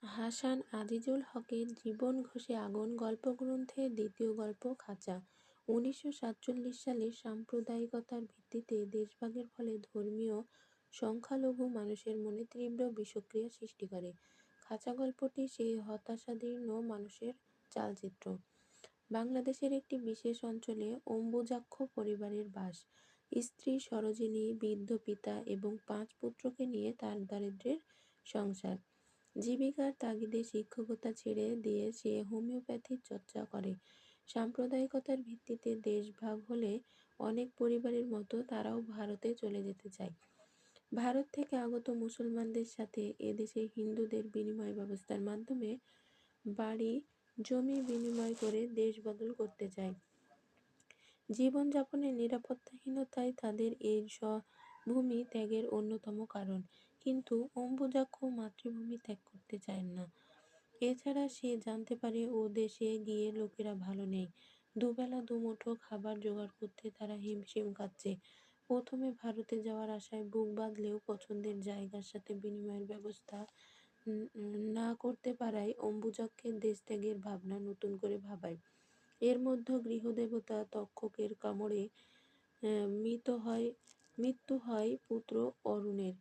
হাসান আজিজুল হকের জীবন ঘষে আগুন গল্পগ্রন্থের দ্বিতীয় গল্প খাঁচা। 1947 সালে সাম্প্রদায়িকতার ভিত্তিতে দেশভাগের ফলে ধর্মীয় সংখ্যালঘু মানুষের মনে তীব্র বিষক্রিয়া সৃষ্টি করে। খাঁচা গল্পটি সেই হতাশাদীর্ণ মানুষের চালচিত্র। বাংলাদেশের একটি বিশেষ অঞ্চলে অম্বুজাক্ষ পরিবারের বাস। স্ত্রী সরোজিনী, বৃদ্ধ পিতা এবং 5 পুত্রকে নিয়ে তার দারিদ্র্যের সংসার। জীবিকার তাগিদে শিক্ষকতা ছেড়ে দিয়ে সে হোমিওপ্যাথির চর্চা করে। সাম্প্রদায়িকতার ভিত্তিতে দেশ ভাগ হলে অনেক পরিবারের মতো তারাও ভারতে চলে যেতে চায়। ভারত থেকে আগত মুসলমানদের সাথে এদেশে হিন্দুদের বিনিময় ব্যবস্থার মাধ্যমে বাড়ি জমি বিনিময় করে দেশ বদল করতে চায়। জীবনযাপনের নিরাপত্তাহীনতাই তাদের এই ভূমি ত্যাগের অন্যতম কারণ। কিন্তু অম্বুজাক্ষ মাতৃভূমি ত্যাগ করতে চায় না। এছাড়া সে জানতে পারে ও দেশে গিয়ে লোকেরা ভালো নেই। দুবেলা দুমুঠো খাবার জোগাড় করতে তারা হিমশিম খাচ্ছে। প্রথমে ভারতে যাওয়ার আশায় বুক বাঁধলেও পছন্দের জায়গার সাথে বিনিময়ের ব্যবস্থা না করতে পারায় অম্বুজাক্ষের দেশত্যাগের ভাবনা নতুন করে ভাবায়। এর মধ্যে গৃহদেবতা তক্ষকের কামড়ে মৃত্যু হয় পুত্র অরুণের।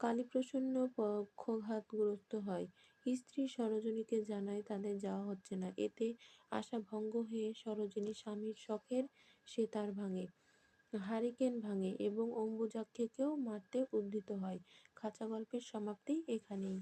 কালীপ্রসন্ন পক্ষাঘাতগ্রস্ত হয়। স্ত্রী সরোজিনীকে জানায় তাদের যাওয়া হচ্ছে না। এতে আশা ভঙ্গ হয়ে সরোজিনী স্বামীর শখের সেতার ভাঙে, হারিকেন ভাঙে এবং অম্বুজাক্ষেকেও মারতে উদ্যত হয়। খাঁচা গল্পের সমাপ্তি এখানেই।